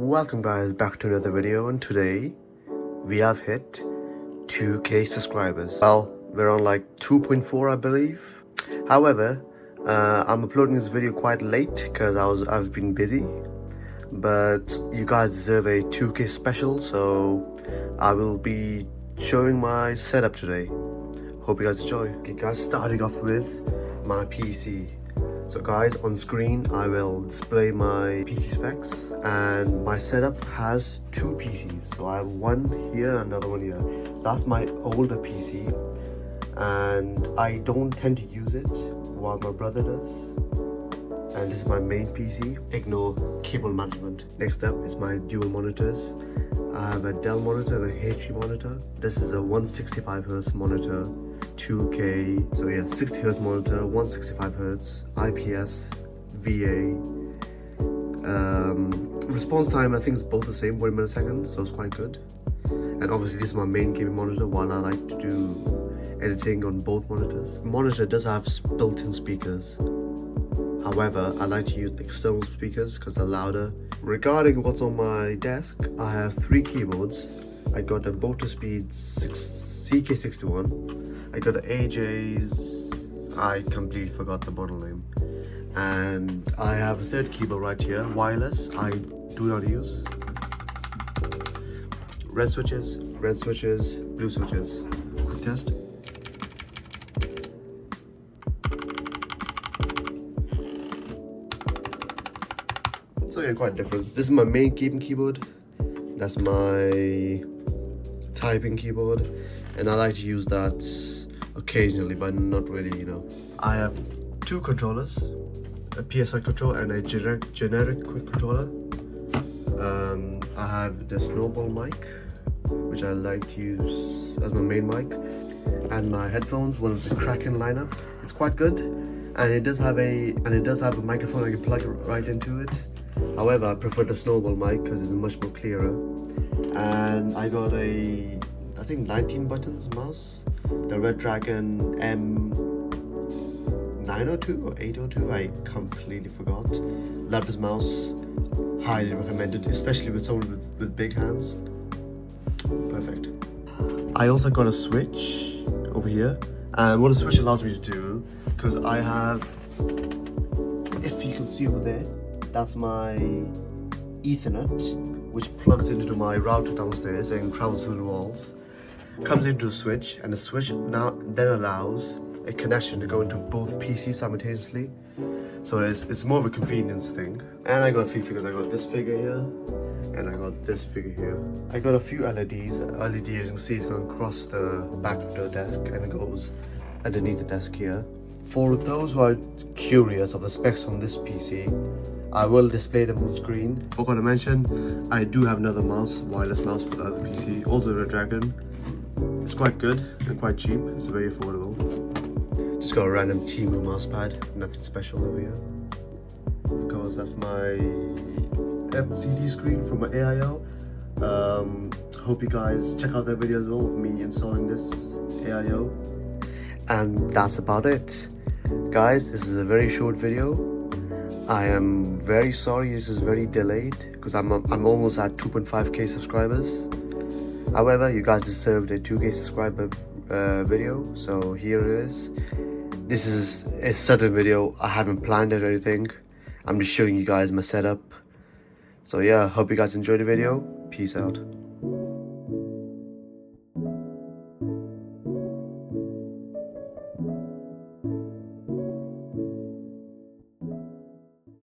Welcome guys back to another video, and today we have hit 2k subscribers. Well, we're on like 2.4 I believe. However, I'm uploading this video quite late because I've been busy, but you guys deserve a 2k special, so I will be showing my setup today. Hope you guys enjoy. Okay guys, starting off with my PC. So guys, on screen I will display my PC specs, and my setup has two PCs. So I have one here, another one here. That's my older PC, and I don't tend to use it while my brother does. And this is my main PC. Ignore cable management. Next up is my dual monitors. I have a Dell monitor and a HP monitor. This is a 165Hz monitor, 2K, so yeah, 60Hz monitor, 165Hz, IPS, VA. Response time, I think it's both the same, 1 millisecond, so it's quite good. And obviously this is my main gaming monitor, while I like to do editing on both monitors. The monitor does have built-in speakers. However, I like to use external speakers because they're louder. Regarding what's on my desk, I have 3 keyboards. I got a Motospeed CK61. I got an AJAZZ, I completely forgot the model name. And I have a third keyboard right here, wireless, I do not use. Red switches, blue switches. Quick test. So yeah, quite different. This is my main gaming keyboard. That's my typing keyboard, and I like to use that occasionally, but not really, you know. I have 2 controllers, a PSI controller and a generic quick controller. I have the snowball mic, which I like to use as my main mic, and my headphones, one of the Kraken lineup. It's quite good, and it does have a microphone I can plug right into it. However, I prefer the snowball mic because it's much more clearer. And I got a, I think 19 buttons mouse, the Red Dragon M902 or 802, I completely forgot. Love this mouse, highly recommended, especially with someone with big hands. Perfect. I also got a switch over here, and what a switch allows me to do, because I have, if you can see over there, that's my Ethernet, which plugs into my router downstairs and travels through the walls, comes into a switch, and the switch now then allows a connection to go into both PCs simultaneously. So it's more of a convenience thing. And I got a few figures. I got this figure here, and I got this figure here. I got a few LEDs. LED, as you can see, is going across the back of the desk, and it goes underneath the desk here. For those who are curious of the specs on this PC, I will display them on screen. Forgot to mention, I do have another mouse, wireless mouse for the other PC, also Red Dragon. It's quite good and quite cheap, it's very affordable. Just got a random Temu mouse pad, nothing special over here. Of course, that's my LCD screen from my AIO. Hope you guys check out their video as well of me installing this AIO. And that's about it. Guys, this is a very short video. I am very sorry this is very delayed because I'm almost at 2.5k subscribers. However, you guys deserved a 2k subscriber video, so here it is. This is a sudden video. I haven't planned it or anything. I'm just showing you guys my setup. So yeah, hope you guys enjoyed the video. Peace out.